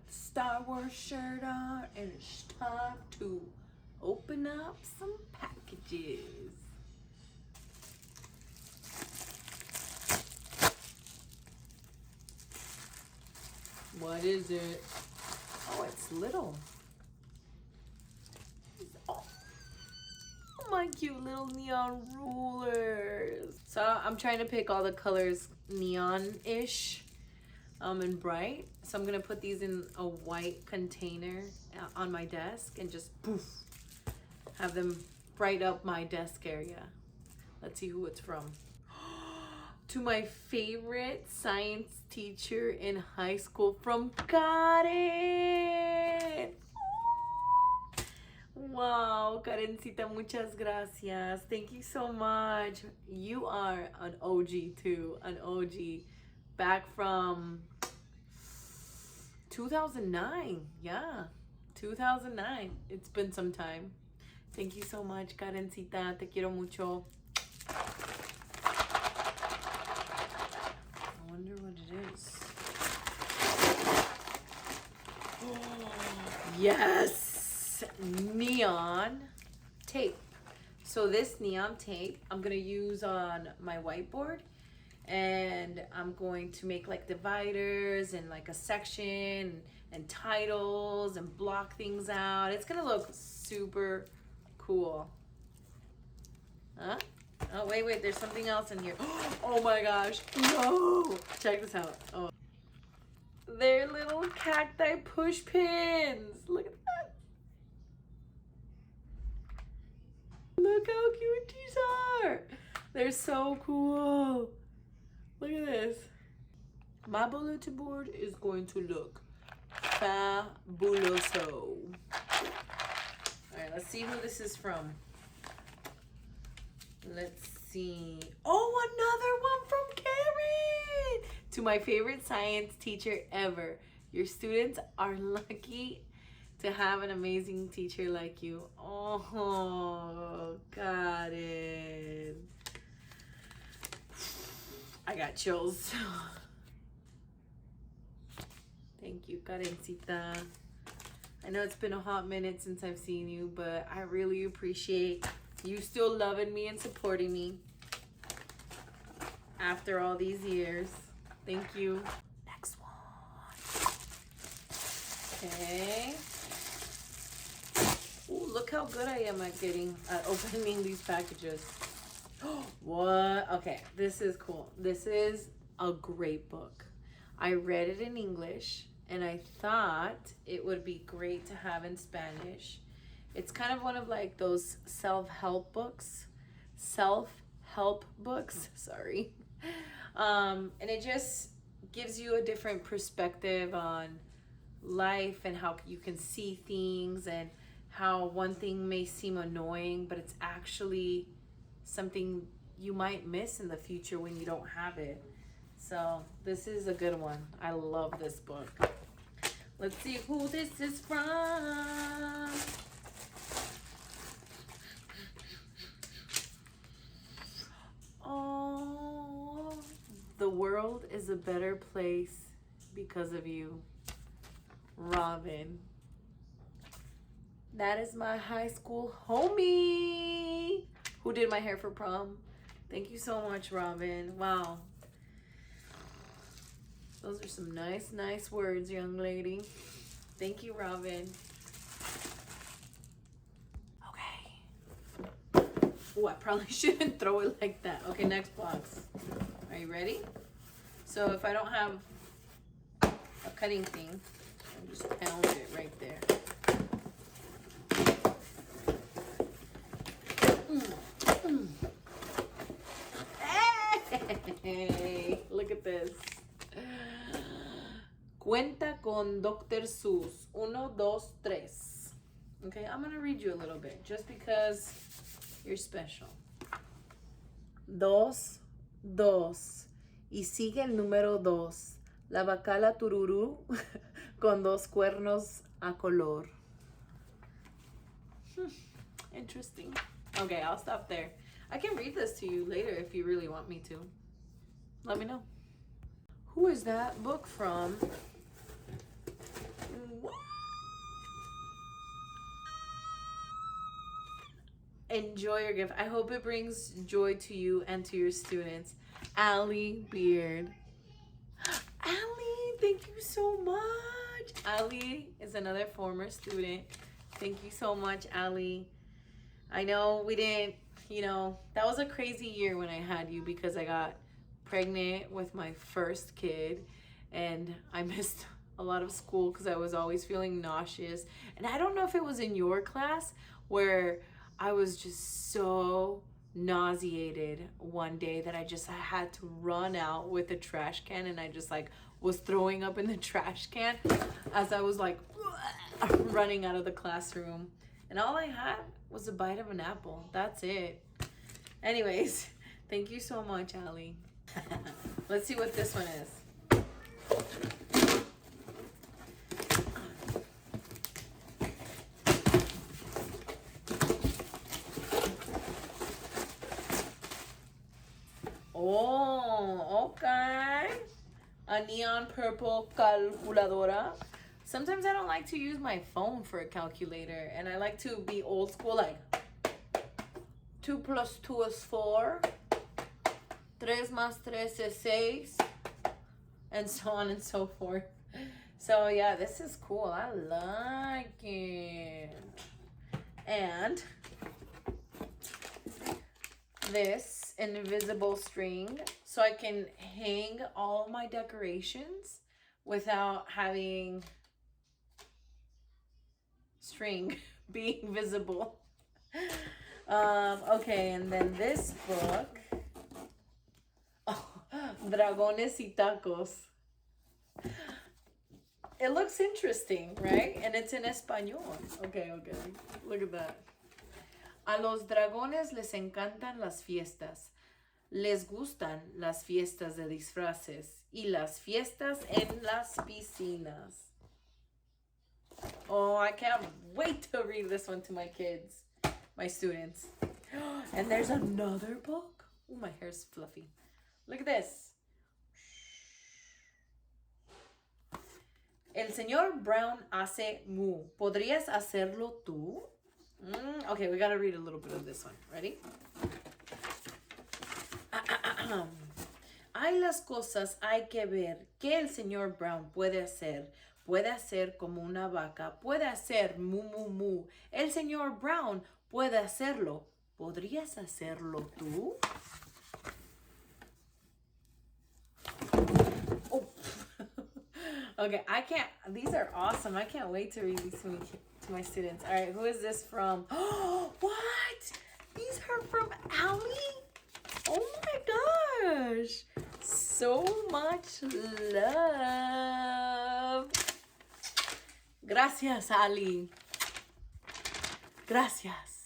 Star Wars shirt on, and it's time to open up some packages. What is it? Oh, it's little. Oh, my cute little neon rulers. So I'm trying to pick all the colors neon-ish and bright. So I'm gonna put these in a white container on my desk and just poof, have them bright up my desk area. Let's see who it's from. To my favorite science teacher in high school from Karen. Wow, Karencita, muchas gracias. Thank you so much. You are an OG too, an OG. Back from 2009. Yeah, 2009. It's been some time. Thank you so much, Karencita. Te quiero mucho. I wonder what it is. Yes! Neon tape. So this neon tape I'm gonna use on my whiteboard, and I'm going to make like dividers and like a section and titles and block things out. It's gonna look super cool. Huh? Oh, wait, there's something else in here. Oh my gosh, no! Check this out. Oh, they're little cacti push pins. Look at that. Look how cute these are. They're so cool. Look at this. My bulletin board is going to look fabuloso. All right, let's see who this is from. Let's see. Oh, another one from Karen. To my favorite science teacher ever. Your students are lucky to have an amazing teacher like you. Oh, got it. I got chills. Thank you, Karencita. I know it's been a hot minute since I've seen you, but I really appreciate you still loving me and supporting me after all these years. Thank you. Next one. Okay. Ooh, look how good I am at opening these packages. What? Okay, this is cool. This is a great book. I read it in English and I thought it would be great to have in Spanish. It's kind of one of like those self-help books. Sorry. And it just gives you a different perspective on life and how you can see things and how one thing may seem annoying, but it's actually something you might miss in the future when you don't have it. So this is a good one. I love this book. Let's see who this is from. Oh, the world is a better place because of you, Robin. That is my high school homie who did my hair for prom. Thank you so much, Robin. Wow. Those are some nice words, young lady. Thank you, Robin. Okay. Oh, I probably shouldn't throw it like that. Okay, next box. Are you ready? So if I don't have a cutting thing, I'll just pound it right there. Hey, look at this. Cuenta con Dr. Seuss. 1, 2, 3. Okay, I'm gonna read you a little bit just because you're special. 2, 2. Y sigue el número 2. La bacala tururú con 2 cuernos a color. Interesting. Okay, I'll stop there. I can read this to you later if you really want me to. Let me know. Who is that book from? enjoy your gift. I hope it brings joy to you and to your students. Allie Beard. Allie, thank you so much. Allie is another former student. Thank you so much, Allie. I know we didn't, that was a crazy year when I had you because I got pregnant with my first kid and I missed a lot of school because I was always feeling nauseous. And I don't know if it was in your class where I was just so nauseated one day that I had to run out with a trash can, and I just was throwing up in the trash can as I was running out of the classroom. And all I had was a bite of an apple. That's it. Anyways, thank you so much, Allie. Let's see what this one is. Oh, okay. A neon purple calculadora. Sometimes I don't like to use my phone for a calculator, and I like to be old school, 2 + 2 is 4, 3 + 3 is 6, and so on and so forth. So yeah, this is cool. I like it. And this invisible string, so I can hang all my decorations without having string being visible. Okay, and then this book, Dragones y Tacos. It looks interesting, right? And it's in español. Okay, look at that. A los dragones les encantan las fiestas. Les gustan las fiestas de disfraces y las fiestas en las piscinas. Oh, I can't wait to read this one to my kids, my students. And there's another book. Oh, my hair's fluffy. Look at this. El señor Brown hace mu. ¿Podrías hacerlo tú? Okay, we gotta read a little bit of this one. Ready? Hay las cosas hay que ver que el señor Brown puede hacer. Puede hacer como una vaca. Puede hacer mu, mu, mu. El señor Brown puede hacerlo. ¿Podrías hacerlo tú? Oh. Okay, these are awesome. I can't wait to read these to my students. All right, who is this from? Oh, what? These are from Allie? Oh my gosh. So much love. Gracias, Ali. Gracias.